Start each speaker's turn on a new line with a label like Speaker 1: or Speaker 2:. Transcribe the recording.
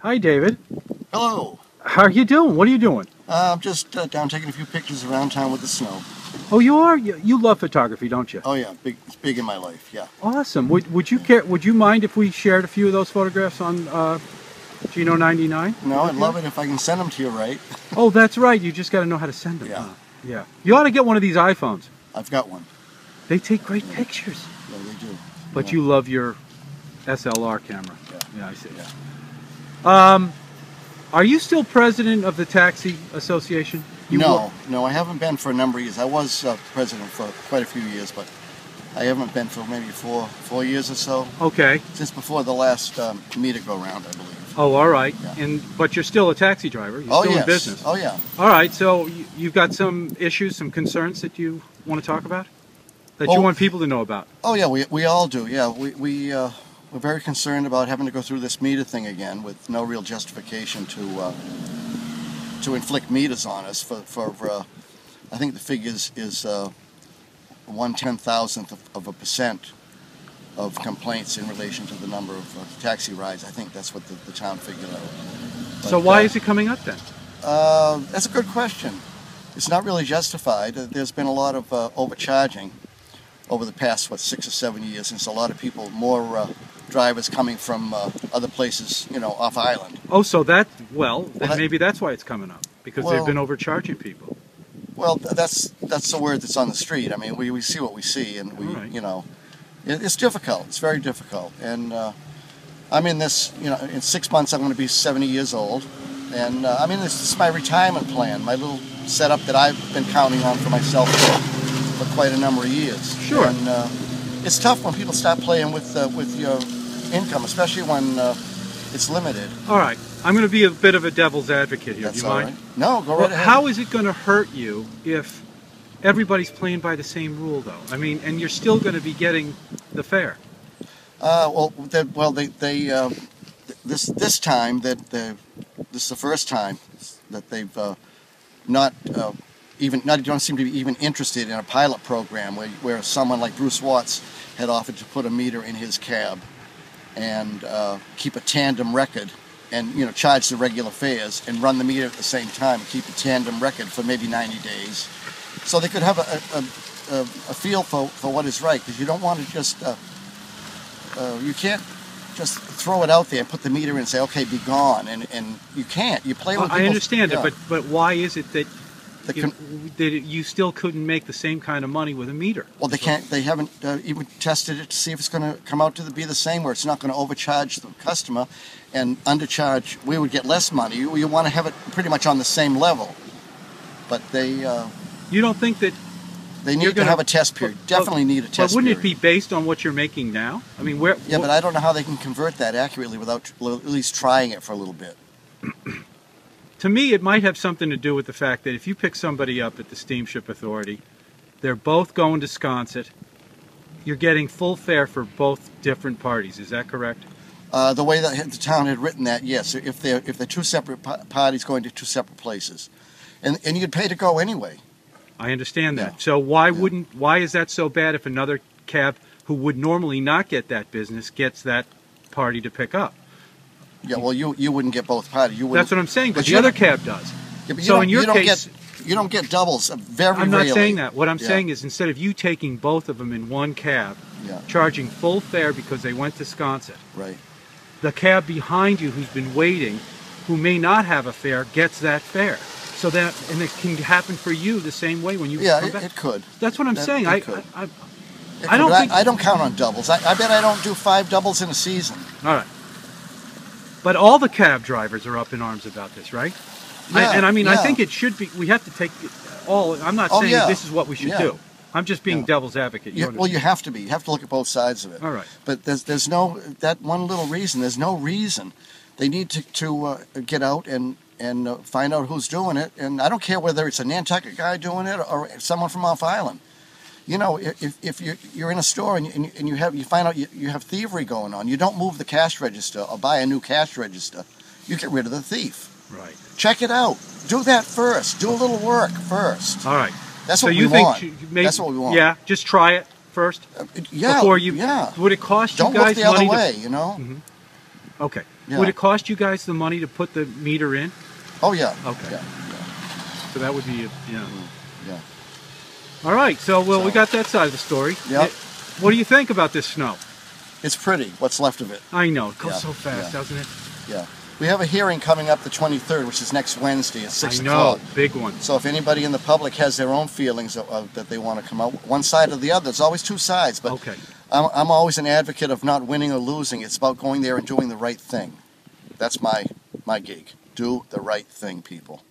Speaker 1: Hi, David.
Speaker 2: Hello.
Speaker 1: How are you doing? What are you doing?
Speaker 2: I'm just down taking a few pictures around town with the snow.
Speaker 1: Oh, you are? You love photography, don't you?
Speaker 2: Oh yeah, it's big in my life. Yeah.
Speaker 1: Awesome. Would you care? Would you mind if we shared a few of those photographs on Geno 99?
Speaker 2: No, I'd love it if I can send them to you, right?
Speaker 1: Oh, that's right. You just got to know how to send them.
Speaker 2: Yeah.
Speaker 1: Huh? Yeah. You ought to get one of these iPhones.
Speaker 2: I've got one.
Speaker 1: They take great pictures.
Speaker 2: Yeah, they do.
Speaker 1: But
Speaker 2: yeah.
Speaker 1: you love your SLR camera.
Speaker 2: Yeah.
Speaker 1: Yeah, I see.
Speaker 2: Yeah.
Speaker 1: Are you still president of the Taxi Association?
Speaker 2: No, I haven't been for a number of years. I was president for quite a few years, but I haven't been for maybe four years or so.
Speaker 1: Okay.
Speaker 2: Since before the last meter go round, I believe.
Speaker 1: Oh, all right.
Speaker 2: Yeah.
Speaker 1: But you're still a taxi driver. You're still in business.
Speaker 2: Oh yeah.
Speaker 1: All right. So you've got some issues, some concerns that you want to talk about, that you want people to know about.
Speaker 2: Oh yeah, we all do. Yeah, we're very concerned about having to go through this meter thing again with no real justification to inflict meters on us. For I think the figure is 1/10,000th of a percent of complaints in relation to the number of taxi rides. I think that's what the town figured out. But,
Speaker 1: so why is it coming up then?
Speaker 2: That's a good question. It's not really justified. There's been a lot of overcharging over the past 6 or 7 years, since a lot of people, more drivers coming from other places, off island.
Speaker 1: Oh, so then maybe that's why it's coming up, because they've been overcharging people.
Speaker 2: Well, that's the word that's on the street. I mean, we see what we see, and it's difficult. It's very difficult. And I'm in this, in 6 months I'm going to be 70 years old, and I'm in this is my retirement plan, my little setup that I've been counting on for myself for quite a number of years.
Speaker 1: Sure.
Speaker 2: And it's tough when people start playing with your income, especially when it's limited.
Speaker 1: All right. I'm going to be a bit of a devil's advocate here.
Speaker 2: That's
Speaker 1: do you mind?
Speaker 2: All right. No, go right ahead.
Speaker 1: How is it going to hurt you if everybody's playing by the same rule, though? I mean, and you're still going to be getting the fare.
Speaker 2: This time this is the first time that they've don't seem to be even interested in a pilot program where someone like Bruce Watts had offered to put a meter in his cab and keep a tandem record and charge the regular fares and run the meter at the same time and keep a tandem record for maybe 90 days, so they could have a feel for what is right, because you don't want to just you can't just throw it out there and put the meter in and say, okay, be gone, and you can't. You play with
Speaker 1: I understand it, but why is it that you still couldn't make the same kind of money with a meter? Well,
Speaker 2: they can't. They haven't even tested it to see if it's going to come out to be the same, where it's not going to overcharge the customer and undercharge. We would get less money. You want to have it pretty much on the same level, but they.
Speaker 1: You don't think that
Speaker 2: they need to have a test period? Definitely need a test period.
Speaker 1: But wouldn't it be based on what you're making now? I mean, where?
Speaker 2: Yeah, but I don't know how they can convert that accurately without at least trying it for a little bit.
Speaker 1: To me, it might have something to do with the fact that if you pick somebody up at the Steamship Authority, they're both going to Sconset, you're getting full fare for both different parties. Is that correct?
Speaker 2: The way that the town had written that, yes. If they're two separate parties going to two separate places, and you'd pay to go anyway. I
Speaker 1: understand that. So why is that so bad if another cab who would normally not get that business gets that party to pick up?
Speaker 2: Yeah, well, you wouldn't get both parties.
Speaker 1: That's what I'm saying, but the other cab does.
Speaker 2: Yeah, but
Speaker 1: so in your case,
Speaker 2: you don't get doubles. Very
Speaker 1: I'm
Speaker 2: rarely.
Speaker 1: not saying that. What I'm saying is, instead of you taking both of them in one cab, charging full fare because they went to Sconset,
Speaker 2: right?
Speaker 1: The cab behind you, who's been waiting, who may not have a fare, gets that fare. So that, and it can happen for you the same way when you come back.
Speaker 2: It could.
Speaker 1: That's what I'm saying. I
Speaker 2: don't count on doubles. I bet I don't do 5 doubles in a season.
Speaker 1: All right. But all the cab drivers are up in arms about this, right?
Speaker 2: Yeah,
Speaker 1: I think it should be. We have to take all. I'm not saying this is what we should do. I'm just being devil's advocate.
Speaker 2: Well, you have to be. You have to look at both sides of it.
Speaker 1: All right.
Speaker 2: But there's no, that one little reason. There's no reason. They need to get out and find out who's doing it. And I don't care whether it's a Nantucket guy doing it or someone from off island. If you're in a store and you find out you have thievery going on, you don't move the cash register or buy a new cash register. You get rid of the thief.
Speaker 1: Right.
Speaker 2: Check it out. Do that first. Do a little work first.
Speaker 1: All right.
Speaker 2: That's what we want. That's what we want.
Speaker 1: Yeah. Just try it first. Before you. Would it cost you guys money?
Speaker 2: Don't look the other way.
Speaker 1: Okay.
Speaker 2: Yeah.
Speaker 1: Would it cost you guys the money to put the meter in?
Speaker 2: Oh yeah.
Speaker 1: Okay.
Speaker 2: Yeah.
Speaker 1: So that would be,
Speaker 2: Yeah.
Speaker 1: All right, so we
Speaker 2: So-
Speaker 1: got that side of the story.
Speaker 2: Yep.
Speaker 1: What do you think about this snow?
Speaker 2: It's pretty. What's left of it.
Speaker 1: I know, it goes
Speaker 2: Yeah,
Speaker 1: so fast,
Speaker 2: yeah.
Speaker 1: doesn't it?
Speaker 2: Yeah. We have a hearing coming up the 23rd, which is next Wednesday at 6
Speaker 1: I know,
Speaker 2: o'clock.
Speaker 1: big one.
Speaker 2: So if anybody in the public has their own feelings that they want to come out, one side or the other, there's always two sides. But
Speaker 1: Okay.
Speaker 2: I'm always an advocate of not winning or losing. It's about going there and doing the right thing. That's my gig. Do the right thing, people.